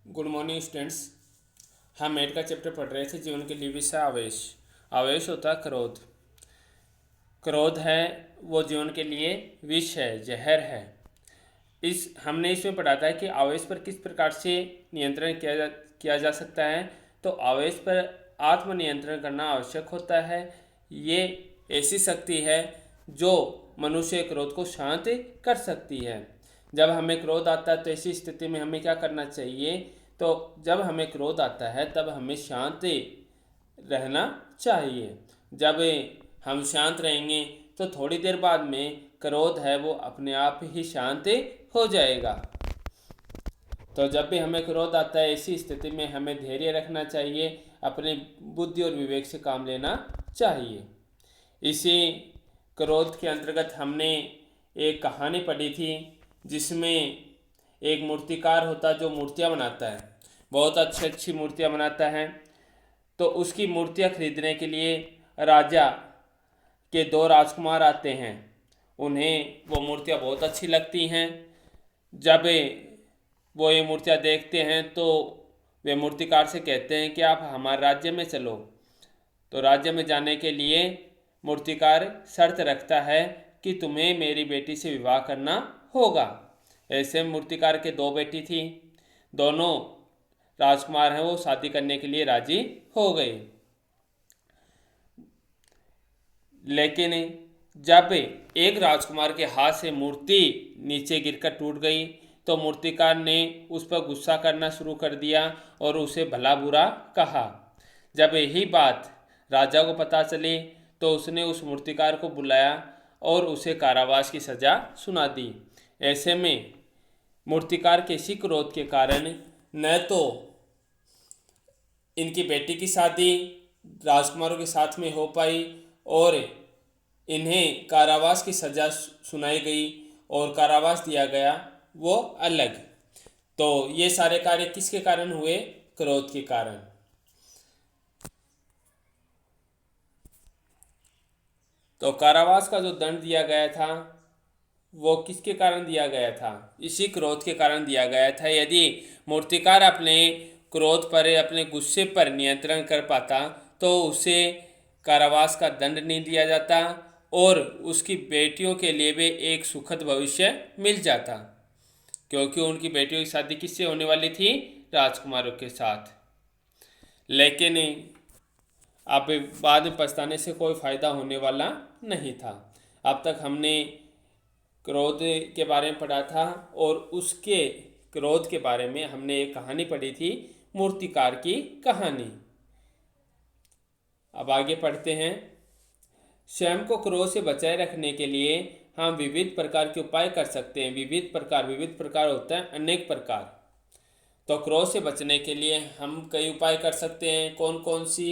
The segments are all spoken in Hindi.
Good morning students. हम मैथ का चैप्टर पढ़ रहे थे। जीवन के लिए विषय आवेश। आवेश होता है क्रोध। क्रोध है वो जीवन के लिए विष है, जहर है। हमने इसमें पढ़ा था कि आवेश पर किस प्रकार से नियंत्रण किया जा सकता है। तो आवेश पर आत्मनियंत्रण करना आवश्यक होता है। ये ऐसी शक्ति है जो मनुष्य क्रोध को शांत कर सकती है। जब हमें क्रोध आता है तो ऐसी स्थिति में हमें क्या करना चाहिए। तो जब हमें क्रोध आता है तब हमें शांत रहना चाहिए। जब हम शांत रहेंगे तो थोड़ी देर बाद में क्रोध है वो अपने आप ही शांत हो जाएगा। तो जब भी हमें क्रोध आता है ऐसी स्थिति में हमें धैर्य रखना चाहिए, अपनी बुद्धि और विवेक से काम लेना चाहिए। इसी क्रोध के अंतर्गत हमने एक कहानी पढ़ी थी जिसमें एक मूर्तिकार होता जो मूर्तियाँ बनाता है, बहुत अच्छी अच्छी मूर्तियाँ बनाता है। तो उसकी मूर्तियाँ खरीदने के लिए राजा के दो राजकुमार आते हैं। उन्हें वो मूर्तियाँ बहुत अच्छी लगती हैं। जब वो ये मूर्तियाँ देखते हैं तो वे मूर्तिकार से कहते हैं कि आप हमारे राज्य में चलो। तो राज्य में जाने के लिए मूर्तिकार शर्त रखता है कि तुम्हें मेरी बेटी से विवाह करना होगा। ऐसे मूर्तिकार के दो बेटी थी, दोनों राजकुमार हैं वो शादी करने के लिए राजी हो गए। लेकिन जब एक राजकुमार के हाथ से मूर्ति नीचे गिरकर टूट गई तो मूर्तिकार ने उस पर गुस्सा करना शुरू कर दिया और उसे भला बुरा कहा। जब यही बात राजा को पता चली तो उसने उस मूर्तिकार को बुलाया और उसे कारावास की सज़ा सुना दी। ऐसे में मूर्तिकार के इसी क्रोध के कारण न तो इनकी बेटी की शादी राजकुमारों के साथ में हो पाई और इन्हें कारावास की सज़ा सुनाई गई और कारावास दिया गया वो अलग। तो ये सारे कार्य किसके कारण हुए? क्रोध के कारण। तो कारावास का जो दंड दिया गया था वो किसके कारण दिया गया था? इसी क्रोध के कारण दिया गया था। यदि मूर्तिकार अपने क्रोध पर, अपने गुस्से पर नियंत्रण कर पाता तो उसे कारावास का दंड नहीं दिया जाता और उसकी बेटियों के लिए भी एक सुखद भविष्य मिल जाता, क्योंकि उनकी बेटियों की शादी किससे होने वाली थी? राजकुमारों के साथ। लेकिन अब बाद में पछताने से कोई फ़ायदा होने वाला नहीं था। अब तक हमने क्रोध के बारे में पढ़ा था और उसके क्रोध के बारे में हमने एक कहानी पढ़ी थी, मूर्तिकार की कहानी। अब आगे पढ़ते हैं। स्वयं को क्रोध से बचाए रखने के लिए हम विविध प्रकार के उपाय कर सकते हैं। विविध प्रकार होता है अनेक प्रकार। तो क्रोध से बचने के लिए हम कई उपाय कर सकते हैं। कौन कौन सी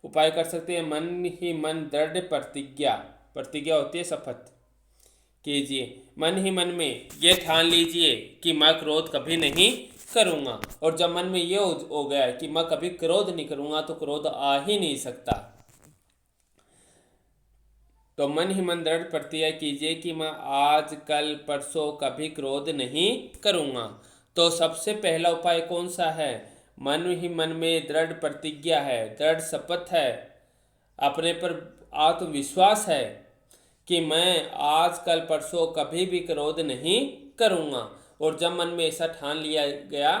उपाय कर सकते हैं? मन ही मन दृढ़ प्रतिज्ञा होती है, शपथ कीजिए। मन ही मन में ये ठान लीजिए कि मैं क्रोध कभी नहीं करूँगा। और जब मन में ये हो गया कि मैं कभी क्रोध नहीं करूँगा तो क्रोध आ ही नहीं सकता। तो मन ही मन दृढ़ प्रतिज्ञा कीजिए कि मैं आज कल परसों कभी क्रोध नहीं करूँगा। तो सबसे पहला उपाय कौन सा है? मन ही मन में दृढ़ प्रतिज्ञा है, दृढ़ शपथ है, अपने पर आत्मविश्वास है कि मैं आज कल परसों कभी भी क्रोध नहीं करूँगा। और जब मन में ऐसा ठान लिया गया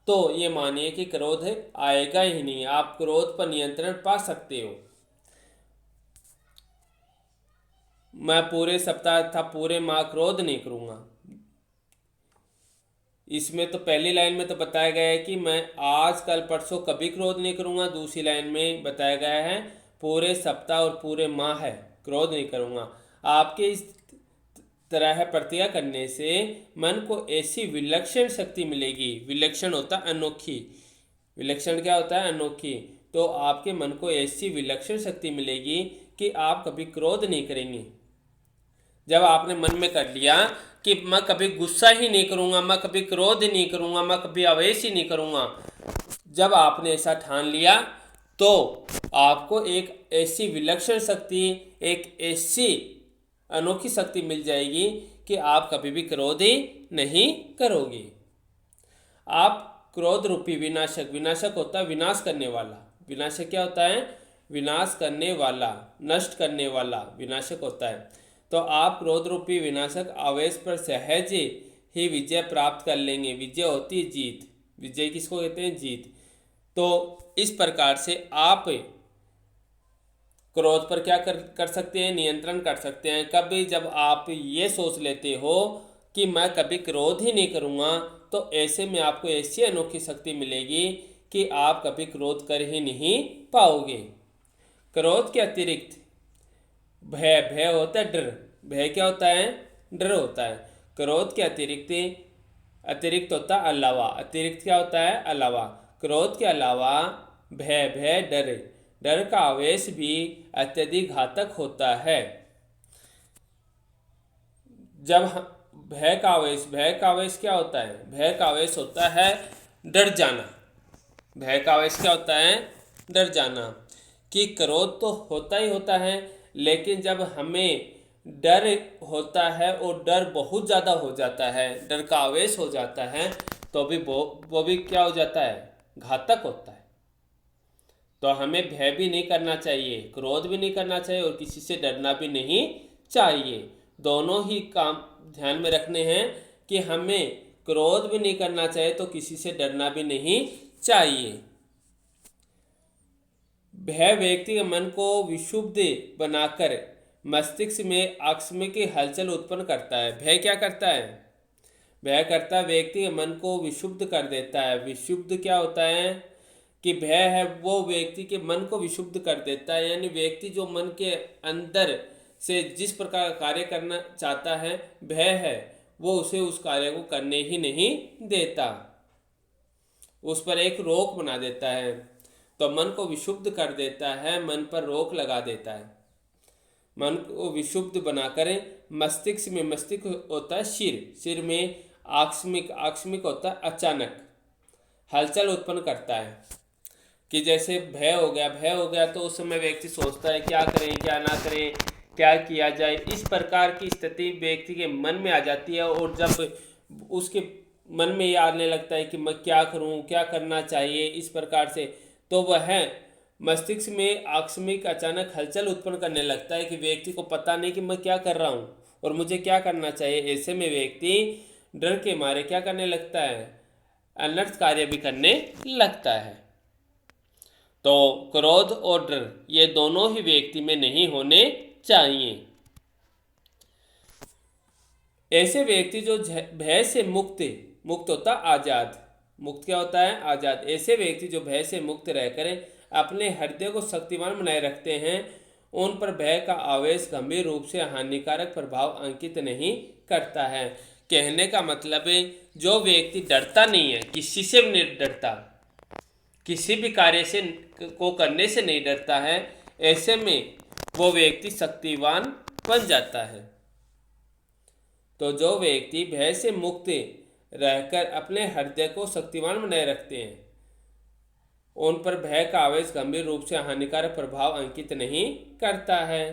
तो ये मानिए कि क्रोध आएगा ही नहीं। आप क्रोध पर नियंत्रण पा सकते हो। मैं पूरे सप्ताह तथा पूरे माह क्रोध नहीं करूँगा। इसमें तो पहली लाइन में तो बताया गया है कि मैं आज कल परसों कभी क्रोध नहीं करूँगा। दूसरी लाइन में बताया गया है पूरे सप्ताह और पूरे माह है क्रोध नहीं करूँगा। आपके इस तरह प्रतिज्ञा करने से मन को ऐसी विलक्षण शक्ति मिलेगी। विलक्षण होता है अनोखी, विलक्षण क्या होता है? अनोखी। तो आपके मन को ऐसी विलक्षण शक्ति मिलेगी कि आप कभी क्रोध नहीं करेंगे। जब आपने मन में कर लिया कि मैं कभी गुस्सा ही नहीं करूँगा, मैं कभी क्रोध ही नहीं करूँगा, मैं कभी आवेश ही नहीं करूँगा, जब आपने ऐसा ठान लिया तो आपको एक ऐसी विलक्षण शक्ति, एक ऐसी अनोखी शक्ति मिल जाएगी कि आप कभी भी क्रोध ही नहीं करोगे। आप क्रोध रूपी विनाशक, विनाशक होता है विनाश करने वाला, विनाशक क्या होता है, विनाश करने वाला, नष्ट करने वाला विनाशक होता है। तो आप क्रोध रूपी विनाशक आवेश पर सहज ही विजय प्राप्त कर लेंगे। विजय होती है जीत, विजय किसको कहते हैं, जीत। तो इस प्रकार से आप क्रोध पर क्या कर सकते हैं, नियंत्रण कर सकते हैं। कभी जब आप ये सोच लेते हो कि मैं कभी क्रोध ही नहीं करूँगा, तो ऐसे में आपको ऐसी अनोखी शक्ति मिलेगी कि आप कभी क्रोध कर ही नहीं पाओगे। क्रोध के अतिरिक्त भय, भय होता है डर, भय क्या होता है, डर होता है। क्रोध के अतिरिक्त होता है अलावा, अतिरिक्त क्या होता है, अलावा। क्रोध के अलावा भय, भय डर, डर का आवेश भी अत्यधिक घातक होता है। जब भय का आवेश क्या होता है, भय का आवेश होता है डर जाना। भय का आवेश क्या होता है, डर जाना। कि क्रोध तो होता ही होता है, लेकिन जब हमें डर होता है और डर बहुत ज़्यादा हो जाता है, डर का आवेश हो जाता है, तो भी वो भी क्या हो जाता है, घातक होता है। तो हमें भय भी नहीं करना चाहिए, क्रोध भी नहीं करना चाहिए और किसी से डरना भी नहीं चाहिए। दोनों ही काम ध्यान में रखने हैं कि हमें क्रोध भी नहीं करना चाहिए तो किसी से डरना भी नहीं चाहिए। भय व्यक्ति के मन को विक्षुब्ध बनाकर मस्तिष्क में आकस्मिक हलचल उत्पन्न करता है। भय क्या करता है, भय करता है व्यक्ति के मन को विक्षुब्ध कर देता है। विक्षुब्ध क्या होता है कि भय है वो व्यक्ति के मन को विक्षुब्ध कर देता है, यानी व्यक्ति जो मन के अंदर से जिस प्रकार का कार्य करना चाहता है, भय है वो उसे उस कार्य को करने ही नहीं देता, उस पर एक रोक बना देता है। तो मन को विक्षुब्ध कर देता है, मन पर रोक लगा देता है। मन को विक्षुब्ध बनाकर मस्तिष्क में, मस्तिष्क होता है सिर में आकस्मिक होता है अचानक हलचल उत्पन्न करता है। कि जैसे भय हो गया तो उस समय व्यक्ति सोचता है क्या करें क्या ना करें, क्या किया जाए। इस प्रकार की स्थिति व्यक्ति के मन में आ जाती है और जब उसके मन में ये आने लगता है कि मैं क्या करूं, क्या करना चाहिए, इस प्रकार से, तो वह मस्तिष्क में आकस्मिक अचानक हलचल उत्पन्न करने लगता है कि व्यक्ति को पता नहीं कि मैं क्या कर रहा हूँ और मुझे क्या करना चाहिए। ऐसे में व्यक्ति डर के मारे क्या करने लगता है, अनर्थ कार्य भी करने लगता है। तो क्रोध और डर ये दोनों ही व्यक्ति में नहीं होने चाहिए। ऐसे व्यक्ति जो भय से मुक्त होता आजाद, मुक्त क्या होता है, आजाद। ऐसे व्यक्ति जो भय से मुक्त रहकर अपने हृदय को शक्तिमान बनाए रखते हैं, उन पर भय का आवेश गंभीर रूप से हानिकारक प्रभाव अंकित नहीं करता है। कहने का मतलब है जो व्यक्ति डरता नहीं है, किसी से भी नहीं डरता, किसी भी कार्य से को करने से नहीं डरता है, ऐसे में वो व्यक्ति शक्तिवान बन जाता है। तो जो व्यक्ति भय से मुक्त रहकर अपने हृदय को शक्तिवान बनाए रखते हैं, उन पर भय का आवेश गंभीर रूप से हानिकारक प्रभाव अंकित नहीं करता है।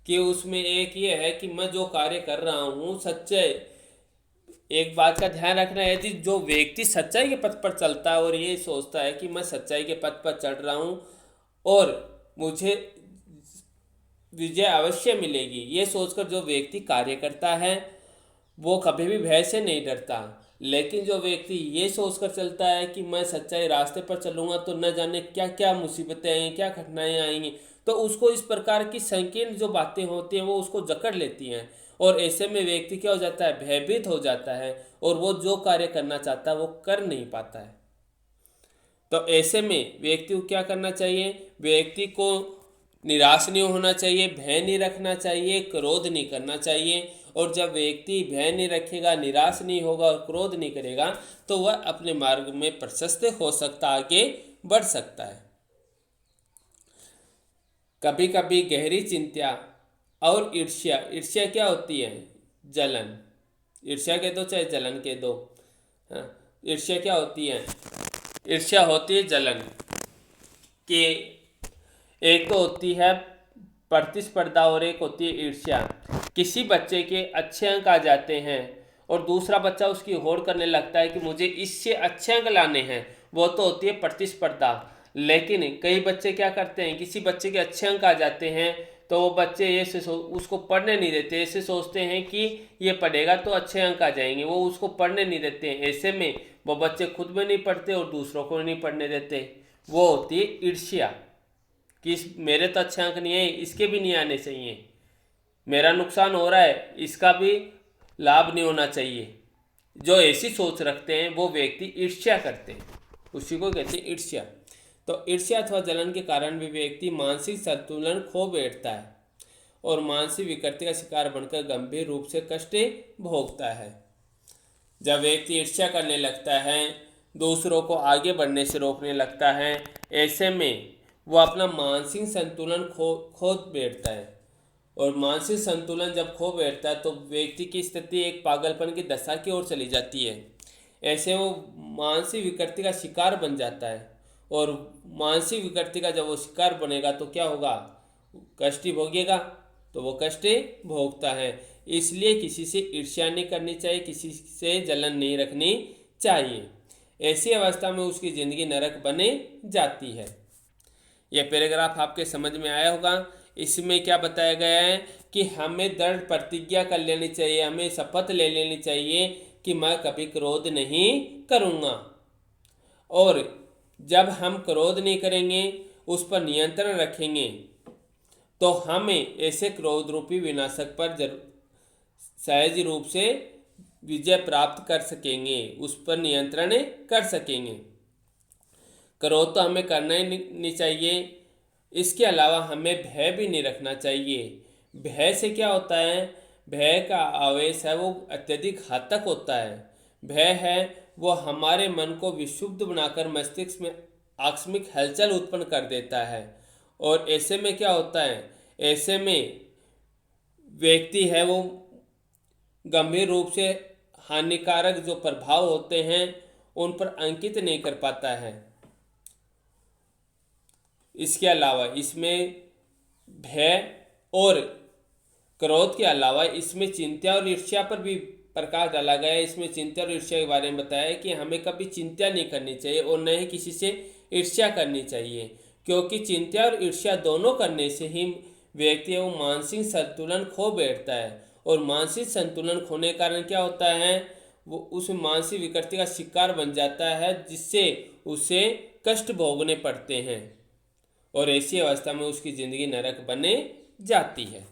कि उसमें एक ये है कि मैं जो कार्य कर रहा हूँ सच्चाई, एक बात का ध्यान रखना है, यदि जो व्यक्ति सच्चाई के पथ पर चलता है और ये सोचता है कि मैं सच्चाई के पथ पर चल रहा हूँ और मुझे विजय अवश्य मिलेगी, ये सोचकर जो व्यक्ति कार्य करता है वो कभी भी भय से नहीं डरता। लेकिन जो व्यक्ति ये सोचकर चलता है कि मैं सच्चाई रास्ते पर चलूँगा तो न जाने क्या क्या मुसीबतें आएंगी, क्या कठिनाइयाँ आएंगी, तो उसको इस प्रकार की संकीर्ण जो बातें होती हैं वो उसको जकड़ लेती हैं और ऐसे में व्यक्ति क्या हो जाता है, भयभीत हो जाता है और वो जो कार्य करना चाहता है वो कर नहीं पाता है। तो ऐसे में व्यक्ति को क्या करना चाहिए, व्यक्ति को निराश नहीं होना चाहिए, भय नहीं रखना चाहिए, क्रोध नहीं करना चाहिए। और जब व्यक्ति भय नहीं रखेगा, निराश नहीं होगा और क्रोध नहीं करेगा तो वह अपने मार्ग में प्रशस्त हो सकता, आगे बढ़ सकता है। कभी कभी गहरी चिंता और ईर्ष्या, ईर्ष्या क्या होती है, जलन, ईर्ष्या के दो चाहे जलन के दो, ईर्ष्या क्या होती है, ईर्ष्या होती है जलन। कि एक तो होती है प्रतिस्पर्धा और एक होती है ईर्ष्या। किसी बच्चे के अच्छे अंक आ जाते हैं और दूसरा बच्चा उसकी होड़ करने लगता है कि मुझे इससे अच्छे अंक लाने हैं वो तो होती है प्रतिस्पर्धा। लेकिन कई बच्चे क्या करते हैं, किसी बच्चे के अच्छे अंक आ जाते हैं तो वो बच्चे उसको पढ़ने नहीं देते, ऐसे सोचते हैं कि ये पढ़ेगा तो अच्छे अंक आ जाएंगे, वो उसको पढ़ने नहीं देते हैं। ऐसे में वो बच्चे खुद में नहीं पढ़ते और दूसरों को नहीं पढ़ने देते। वो होती है ईर्ष्या कि मेरे तो अच्छे अंक नहीं है, इसके भी नहीं आने चाहिए, मेरा नुकसान हो रहा है, इसका भी लाभ नहीं होना चाहिए। जो ऐसी सोच रखते हैं वो व्यक्ति ईर्ष्या करते हैं, उसी को कहते हैं ईर्ष्या। तो ईर्ष्या अथवा जलन के कारण भी व्यक्ति मानसिक संतुलन खो बैठता है और मानसिक विकृति का शिकार बनकर गंभीर रूप से कष्ट भोगता है। जब व्यक्ति ईर्ष्या करने लगता है, दूसरों को आगे बढ़ने से रोकने लगता है, ऐसे में वो अपना मानसिक संतुलन खो बैठता है। और मानसिक संतुलन जब खो बैठता है तो व्यक्ति की स्थिति एक पागलपन की दशा की ओर चली जाती है। ऐसे वो मानसिक विकृति का शिकार बन जाता है और मानसिक विकृति का जब वो शिकार बनेगा तो क्या होगा, कष्ट ही भोगेगा। तो वो कष्ट भोगता है। इसलिए किसी से ईर्ष्या नहीं करनी चाहिए, किसी से जलन नहीं रखनी चाहिए। ऐसी अवस्था में उसकी ज़िंदगी नरक बने जाती है। यह पैराग्राफ आपके समझ में आया होगा। इसमें क्या बताया गया है कि हमें दृढ़ प्रतिज्ञा कर लेनी चाहिए, हमें शपथ ले लेनी चाहिए कि मैं कभी क्रोध नहीं करूँगा। और जब हम क्रोध नहीं करेंगे, उस पर नियंत्रण रखेंगे, तो हमें ऐसे क्रोध रूपी विनाशक पर सहज रूप से विजय प्राप्त कर सकेंगे, उस पर नियंत्रण कर सकेंगे। क्रोध तो हमें करना ही नहीं चाहिए। इसके अलावा हमें भय भी नहीं रखना चाहिए। भय से क्या होता है, भय का आवेश है वो अत्यधिक घातक होता है। भय है वो हमारे मन को विक्षुब्ध बनाकर मस्तिष्क में आकस्मिक हलचल उत्पन्न कर देता है। और ऐसे में क्या होता है, ऐसे में व्यक्ति है वो गंभीर रूप से हानिकारक जो प्रभाव होते हैं उन पर अंकित नहीं कर पाता है। इसके अलावा इसमें भय और क्रोध के अलावा इसमें चिंता और ईर्ष्या पर भी प्रकाश डाला गया है। इसमें चिंता और ईर्ष्या के बारे में बताया कि हमें कभी चिंता नहीं करनी चाहिए और न ही किसी से ईर्ष्या करनी चाहिए, क्योंकि चिंता और ईर्ष्या दोनों करने से ही व्यक्ति वो मानसिक संतुलन खो बैठता है। और मानसिक संतुलन खोने के कारण क्या होता है, वो उस मानसिक विकृति का शिकार बन जाता है, जिससे उसे कष्ट भोगने पड़ते हैं और ऐसी अवस्था में उसकी ज़िंदगी नरक बने जाती है।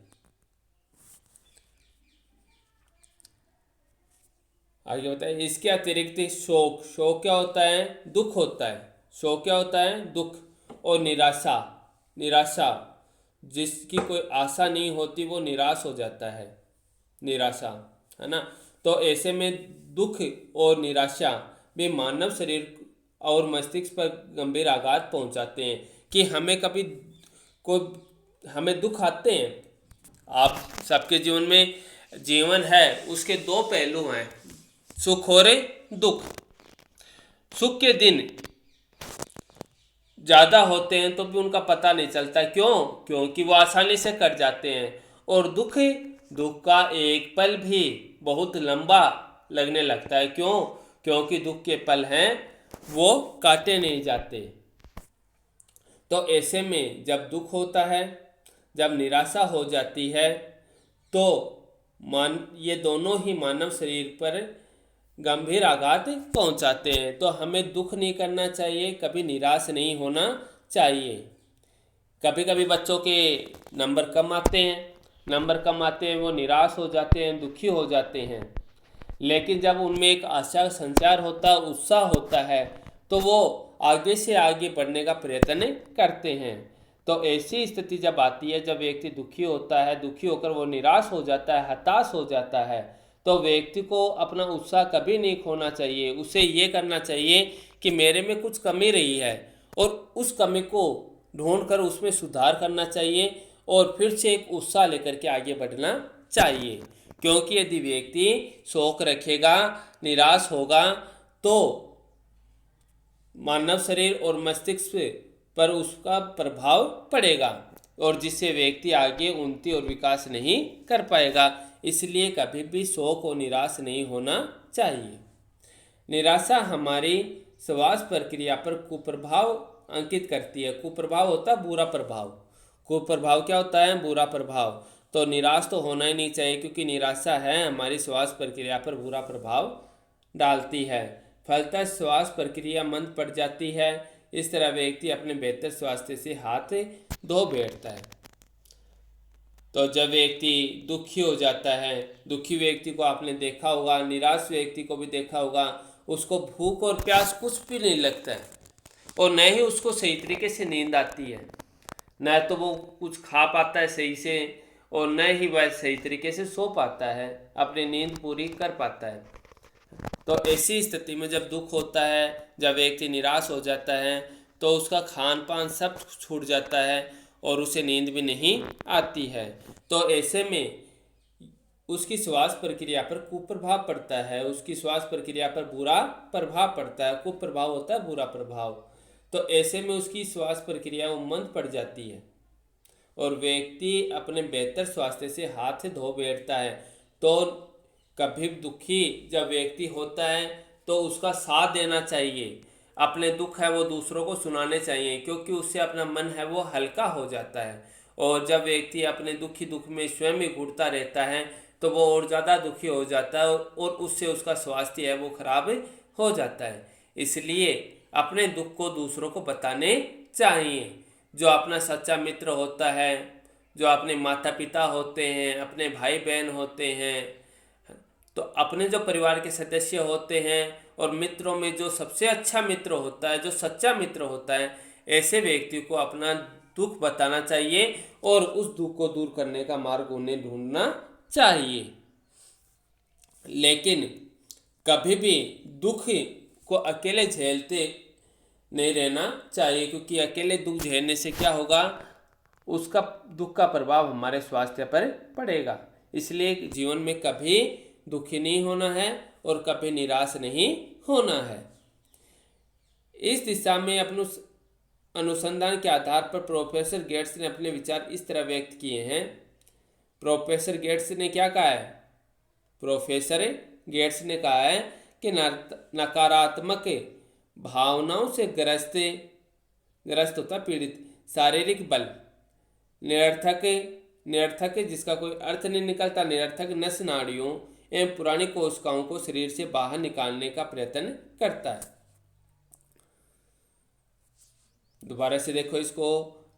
आगे बताइए। इसके अतिरिक्त शोक, शोक क्या होता है, दुख होता है। शोक क्या होता है, दुख। और निराशा, निराशा जिसकी कोई आशा नहीं होती वो निराश हो जाता है, निराशा, है ना। तो ऐसे में दुख और निराशा भी मानव शरीर और मस्तिष्क पर गंभीर आघात पहुंचाते हैं कि हमें कभी हमें दुख आते हैं। आप सबके जीवन में जीवन है उसके दो पहलू हैं, सुख और दुख। सुख के दिन ज़्यादा होते हैं तो भी उनका पता नहीं चलता, क्यों, क्योंकि वो आसानी से कट जाते हैं। और दुख का एक पल भी बहुत लंबा लगने लगता है, क्यों, क्योंकि दुख के पल हैं वो काटे नहीं जाते। तो ऐसे में जब दुख होता है, जब निराशा हो जाती है, तो ये दोनों ही मानव शरीर पर गंभीर आघात पहुंचाते हैं। तो हमें दुख नहीं करना चाहिए, कभी निराश नहीं होना चाहिए। कभी कभी बच्चों के नंबर कम आते हैं, वो निराश हो जाते हैं, दुखी हो जाते हैं। लेकिन जब उनमें एक आशा का संचार होता है, उत्साह होता है, तो वो आगे से आगे बढ़ने का प्रयत्न करते हैं। तो ऐसी स्थिति जब आती है, जब व्यक्ति दुखी होता है, दुखी होकर वो निराश हो जाता है, हताश हो जाता है, तो व्यक्ति को अपना उत्साह कभी नहीं खोना चाहिए। उसे ये करना चाहिए कि मेरे में कुछ कमी रही है और उस कमी को ढूंढकर उसमें सुधार करना चाहिए और फिर से एक उत्साह लेकर के आगे बढ़ना चाहिए। क्योंकि यदि व्यक्ति शोक रखेगा, निराश होगा, तो मानव शरीर और मस्तिष्क पर उसका प्रभाव पड़ेगा और जिससे व्यक्ति आगे उन्नति और विकास नहीं कर पाएगा। इसलिए कभी भी शोक और निराश नहीं होना चाहिए। निराशा हमारी श्वास प्रक्रिया पर कुप्रभाव अंकित करती है। कुप्रभाव होता है बुरा प्रभाव। कुप्रभाव क्या होता है? बुरा प्रभाव। तो निराश तो होना ही नहीं चाहिए, क्योंकि निराशा है हमारी श्वास प्रक्रिया पर बुरा प्रभाव डालती है। फलतः श्वास प्रक्रिया मंद पड़ जाती है। इस तरह व्यक्ति अपने बेहतर स्वास्थ्य से हाथ धो बैठता है। तो जब व्यक्ति दुखी हो जाता है, दुखी व्यक्ति को आपने देखा होगा, निराश व्यक्ति को भी देखा होगा, उसको भूख और प्यास कुछ भी नहीं लगता है और न ही उसको सही तरीके से नींद आती है। न तो वो कुछ खा पाता है सही से और न ही वह सही तरीके से सो पाता है, अपनी नींद पूरी कर पाता है। तो ऐसी स्थिति में जब दुख होता है, जब व्यक्ति निराश हो जाता है, तो उसका खान पान सब छूट जाता है और उसे नींद भी नहीं आती है। तो ऐसे में उसकी श्वास प्रक्रिया पर कुप्रभाव पड़ता है, उसकी श्वास प्रक्रिया पर बुरा प्रभाव पड़ता है। कुप्रभाव होता है बुरा प्रभाव। तो ऐसे में उसकी श्वास प्रक्रिया मंद पड़ जाती है और व्यक्ति अपने बेहतर स्वास्थ्य से हाथ धो बैठता है। तो कभी दुखी जब व्यक्ति होता है तो उसका साथ देना चाहिए, अपने दुख है वो दूसरों को सुनाने चाहिए, क्योंकि उससे अपना मन है वो हल्का हो जाता है। और जब व्यक्ति अपने दुख में स्वयं ही घुटता रहता है तो वो और ज़्यादा दुखी हो जाता है और उससे उसका स्वास्थ्य है वो खराब हो जाता है। इसलिए अपने दुख को दूसरों को बताने चाहिए। जो अपना सच्चा मित्र होता है, जो अपने माता पिता होते हैं, अपने भाई बहन होते हैं, तो अपने जो परिवार के सदस्य होते हैं और मित्रों में जो सबसे अच्छा मित्र होता है, जो सच्चा मित्र होता है, ऐसे व्यक्ति को अपना दुख बताना चाहिए और उस दुख को दूर करने का मार्ग उन्हें ढूंढना चाहिए। लेकिन कभी भी दुख को अकेले झेलते नहीं रहना चाहिए, क्योंकि अकेले दुख झेलने से क्या होगा, उसका दुख का प्रभाव हमारे स्वास्थ्य पर पड़ेगा। इसलिए जीवन में कभी दुखी नहीं होना है और कभी निराश नहीं होना है। इस दिशा में अपने अनुसंधान के आधार पर प्रोफेसर गेट्स ने अपने विचार इस तरह व्यक्त किए हैं। प्रोफेसर गेट्स ने क्या कहा है? प्रोफेसर गेट्स ने कहा है कि नकारात्मक भावनाओं से ग्रस्त होता पीड़ित शारीरिक बल निरर्थक जिसका कोई अर्थ नहीं निकलता, निरर्थक नस नाड़ियों एवं पुरानी कोशिकाओं को शरीर से बाहर निकालने का प्रयत्न करता है। दोबारा से देखो इसको,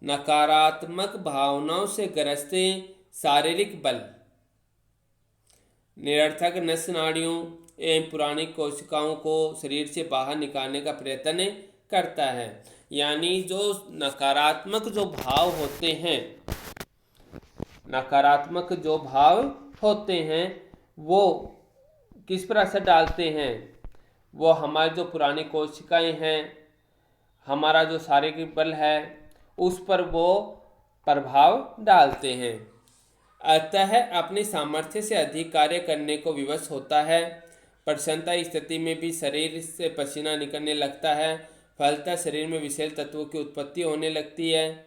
नकारात्मक भावनाओं से ग्रस्त शारीरिक बल निरर्थक नस नाड़ियों एवं पुरानी कोशिकाओं को शरीर से बाहर निकालने का प्रयत्न करता है। यानी जो नकारात्मक जो भाव होते हैं, नकारात्मक जो भाव होते हैं वो किस पर असर डालते हैं? वो हमारे जो पुरानी कोशिकाएं हैं, हमारा जो शारीरिक बल है, उस पर वो प्रभाव डालते हैं। अतः अपनी सामर्थ्य से अधिक कार्य करने को विवश होता है। प्रसन्नता की स्थिति में भी शरीर से पसीना निकलने लगता है। फलतः शरीर में विषैल तत्वों की उत्पत्ति होने लगती है,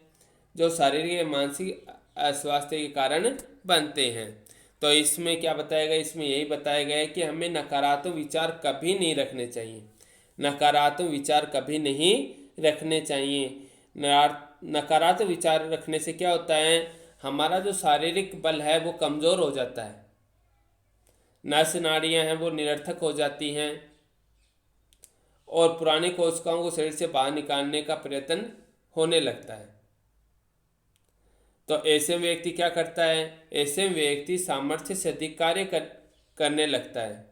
जो शारीरिक या मानसिक अस्वास्थ्य के कारण बनते हैं। तो इसमें क्या बताया गया? इसमें यही बताया गया है कि हमें नकारात्मक विचार कभी नहीं रखने चाहिए। नकारात्मक विचार कभी नहीं रखने चाहिए। नकारात्मक विचार रखने से क्या होता है, हमारा जो शारीरिक बल है वो कमज़ोर हो जाता है, नस नाड़ियाँ हैं वो निरर्थक हो जाती हैं और पुरानी कोशिकाओं को शरीर से बाहर निकालने का प्रयत्न होने लगता है। तो ऐसे व्यक्ति क्या करता है? ऐसे व्यक्ति सामर्थ्य से अधिक कार्य करने लगता है।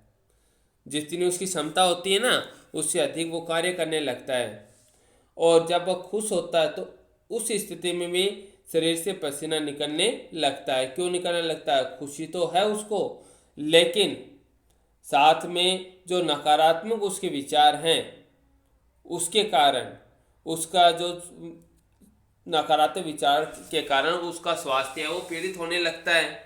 जितनी उसकी क्षमता होती है ना, उससे अधिक वो कार्य करने लगता है। और जब वह खुश होता है तो उस स्थिति में भी शरीर से पसीना निकलने लगता है। क्यों निकलने लगता है? खुशी तो है उसको, लेकिन साथ में जो नकारात्मक उसके विचार हैं उसके कारण, उसका जो नकारात्मक विचार के कारण उसका स्वास्थ्य है वो पीड़ित होने लगता है।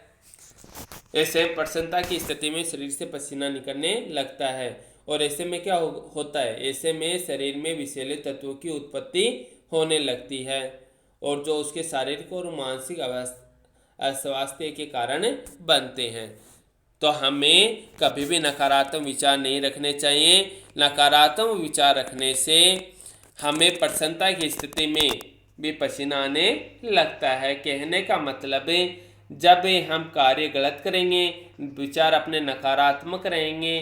ऐसे प्रसन्नता की स्थिति में शरीर से पसीना निकलने लगता है और ऐसे में क्या होता है? ऐसे में शरीर में विषैले तत्वों की उत्पत्ति होने लगती है और जो उसके शारीरिक और मानसिक अस्वास्थ्य के कारण बनते हैं। तो हमें कभी भी नकारात्मक विचार नहीं रखने चाहिए, नकारात्मक विचार रखने से हमें प्रसन्नता की स्थिति में भी पसीना आने लगता है। कहने का मतलब है, जब हम कार्य गलत करेंगे, विचार अपने नकारात्मक रहेंगे,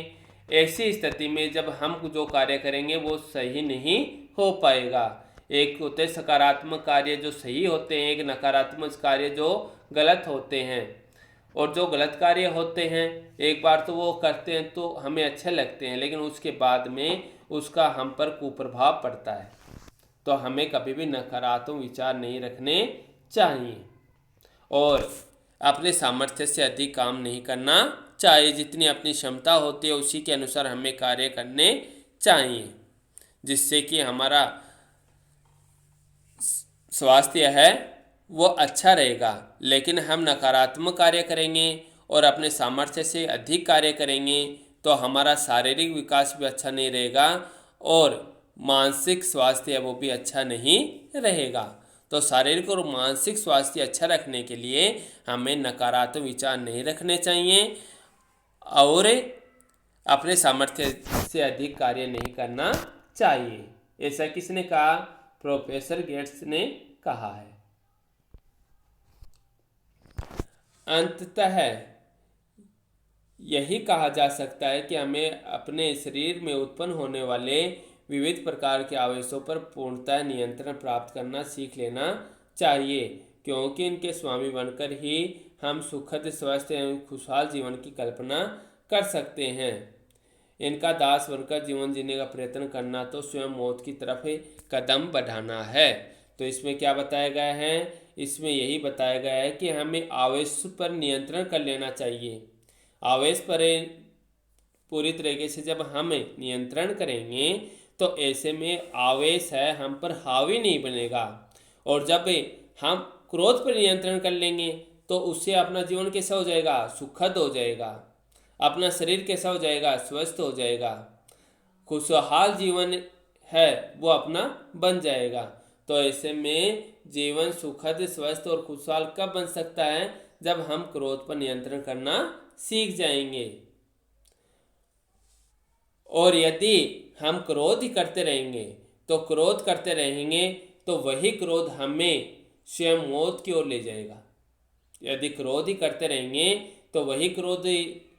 ऐसी स्थिति में जब हम जो कार्य करेंगे वो सही नहीं हो पाएगा। एक होते सकारात्मक कार्य जो सही होते हैं, एक नकारात्मक कार्य जो गलत होते हैं। और जो गलत कार्य होते हैं, एक बार तो वो करते हैं तो हमें अच्छे लगते हैं, लेकिन उसके बाद में उसका हम पर कुप्रभाव पड़ता है। तो हमें कभी भी नकारात्मक विचार नहीं रखने चाहिए और अपने सामर्थ्य से अधिक काम नहीं करना चाहिए। जितनी अपनी क्षमता होती है उसी के अनुसार हमें कार्य करने चाहिए, जिससे कि हमारा स्वास्थ्य है वो अच्छा रहेगा। लेकिन हम नकारात्मक कार्य करेंगे और अपने सामर्थ्य से अधिक कार्य करेंगे तो हमारा शारीरिक विकास भी अच्छा नहीं रहेगा और मानसिक स्वास्थ्य है वो भी अच्छा नहीं रहेगा। तो शारीरिक और मानसिक स्वास्थ्य अच्छा रखने के लिए हमें नकारात्मक विचार नहीं रखने चाहिए और अपने सामर्थ्य से अधिक कार्य नहीं करना चाहिए। ऐसा किसने कहा? प्रोफेसर गेट्स ने कहा है। अंततः यही कहा जा सकता है कि हमें अपने शरीर में उत्पन्न होने वाले विविध प्रकार के आवेशों पर पूर्णतः नियंत्रण प्राप्त करना सीख लेना चाहिए, क्योंकि इनके स्वामी बनकर ही हम सुखद, स्वस्थ एवं खुशहाल जीवन की कल्पना कर सकते हैं। इनका दास बनकर जीवन जीने का प्रयत्न करना तो स्वयं मौत की तरफ कदम बढ़ाना है। तो इसमें क्या बताया गया है? इसमें यही बताया गया है कि हमें आवेश पर नियंत्रण कर लेना चाहिए। आवेश पर पूरी तरीके से जब हम नियंत्रण करेंगे तो ऐसे में आवेश है हम पर हावी नहीं बनेगा। और जब हम क्रोध पर नियंत्रण कर लेंगे तो उससे अपना जीवन कैसा हो जाएगा? सुखद हो जाएगा। अपना शरीर कैसा हो जाएगा? स्वस्थ हो जाएगा। खुशहाल जीवन है वो अपना बन जाएगा। तो ऐसे में जीवन सुखद, स्वस्थ और खुशहाल कब बन सकता है? जब हम क्रोध पर नियंत्रण करना सीख जाएंगे। और यदि हम क्रोध ही करते रहेंगे तो वही क्रोध हमें स्वयं मौत की ओर ले जाएगा। यदि क्रोध ही करते रहेंगे तो वही क्रोध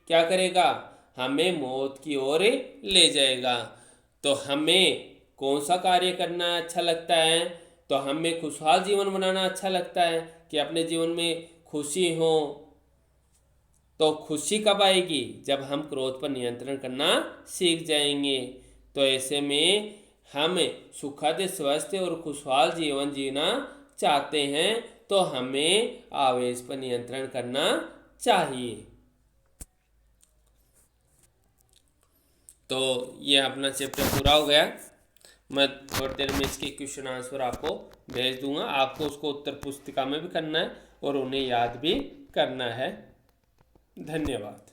क्या करेगा? हमें मौत की ओर ले जाएगा। तो हमें कौन सा कार्य करना अच्छा लगता है? तो हमें खुशहाल जीवन बनाना अच्छा लगता है कि अपने जीवन में खुशी हो। तो खुशी कब आएगी? जब हम क्रोध पर नियंत्रण करना सीख जाएंगे। तो ऐसे में हम सुखद, स्वस्थ और खुशहाल जीवन जीना चाहते हैं तो हमें आवेश पर नियंत्रण करना चाहिए। तो ये अपना चैप्टर पूरा हो गया। मैं थोड़ी देर में इसके क्वेश्चन आंसर आपको भेज दूंगा। आपको उसको उत्तर पुस्तिका में भी करना है और उन्हें याद भी करना है। धन्यवाद।